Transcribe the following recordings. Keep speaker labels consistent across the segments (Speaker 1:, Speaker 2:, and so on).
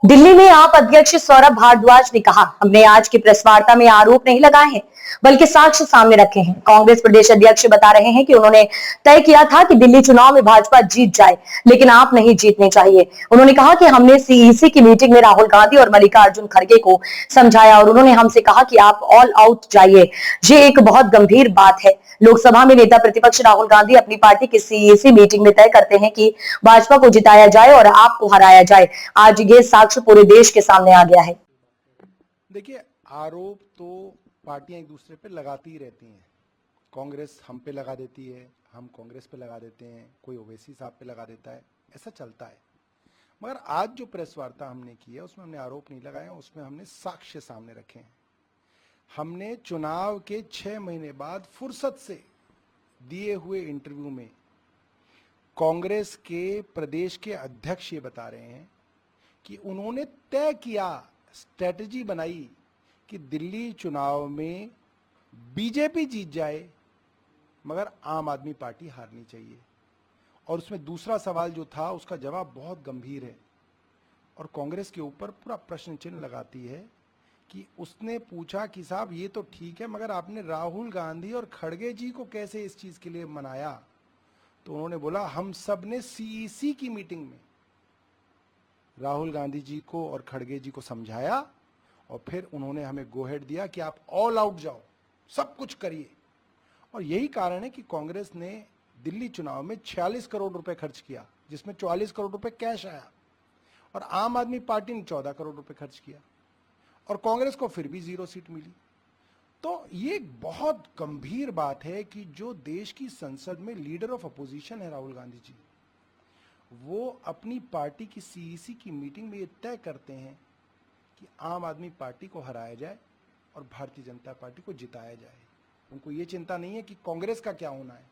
Speaker 1: दिल्ली में आप अध्यक्ष सौरभ भारद्वाज ने कहा, हमने आज की प्रेस वार्ता में आरोप नहीं लगाए हैं बल्कि साक्ष्य सामने रखे हैं। कांग्रेस प्रदेश अध्यक्ष बता रहे हैं कि उन्होंने तय किया था कि दिल्ली चुनाव में भाजपा जीत जाए, लेकिन आप नहीं जीतने चाहिए। उन्होंने कहा कि हमने सीईसी की मीटिंग में राहुल गांधी और मल्लिकार्जुन खड़गे को समझाया और उन्होंने हमसे कहा कि आप ऑल आउट जाइए। ये एक बहुत गंभीर बात है। लोकसभा में नेता प्रतिपक्ष राहुल गांधी अपनी पार्टी की सीईसी मीटिंग में तय करते हैं कि भाजपा को जिताया जाए और आपको हराया जाए। आज ये साक्ष्य पूरे देश के सामने आ गया है।
Speaker 2: देखिए, आरोप तो पार्टियां एक दूसरे पे लगाती ही रहती हैं। कांग्रेस हम पे लगा देती है, हम कांग्रेस पे लगा देते हैं, कोई ओवैसी साहब पे लगा देता है, ऐसा चलता है। मगर आज जो प्रेस वार्ता हमने की है उसमें हमने आरोप नहीं लगाए, उसमें हमने साक्ष्य सामने रखे हैं। हमने चुनाव के 6 महीने बाद फुर्सत से दिए हुए इंटरव्यू में कांग्रेस के प्रदेश के अध्यक्ष ये बता रहे हैं कि उन्होंने तय किया, स्ट्रेटजी बनाई कि दिल्ली चुनाव में बीजेपी जीत जाए मगर आम आदमी पार्टी हारनी चाहिए। और उसमें दूसरा सवाल जो था उसका जवाब बहुत गंभीर है और कांग्रेस के ऊपर पूरा प्रश्न चिन्ह लगाती है कि उसने पूछा कि साहब ये तो ठीक है मगर आपने राहुल गांधी और खड़गे जी को कैसे इस चीज के लिए मनाया? तो उन्होंने बोला हम सब ने सीईसी की मीटिंग में राहुल गांधी जी को और खड़गे जी को समझाया और फिर उन्होंने हमें गो हेड दिया कि आप ऑल आउट जाओ, सब कुछ करिए। और यही कारण है कि कांग्रेस ने दिल्ली चुनाव में 46 करोड़ रुपए खर्च किया, जिसमें 44 करोड़ रुपए कैश आया, और आम आदमी पार्टी ने 14 करोड़ रुपए खर्च किया और कांग्रेस को फिर भी 0 सीट मिली। तो ये एक बहुत गंभीर बात है कि जो देश की संसद में लीडर ऑफ अपोजिशन है राहुल गांधी जी, वो अपनी पार्टी की सीईसी की मीटिंग में ये तय करते हैं कि आम आदमी पार्टी को हराया जाए और भारतीय जनता पार्टी को जिताया जाए। उनको ये चिंता नहीं है कि कांग्रेस का क्या होना है।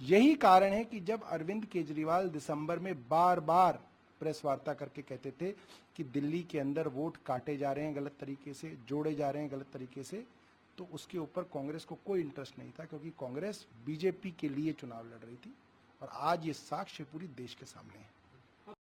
Speaker 2: यही कारण है कि जब अरविंद केजरीवाल दिसंबर में बार बार प्रेस वार्ता करके कहते थे कि दिल्ली के अंदर वोट काटे जा रहे हैं गलत तरीके से, जोड़े जा रहे हैं गलत तरीके से, तो उसके ऊपर कांग्रेस को कोई इंटरेस्ट नहीं था, क्योंकि कांग्रेस बीजेपी के लिए चुनाव लड़ रही थी। और आज ये साक्ष्य पूरी देश के सामने है।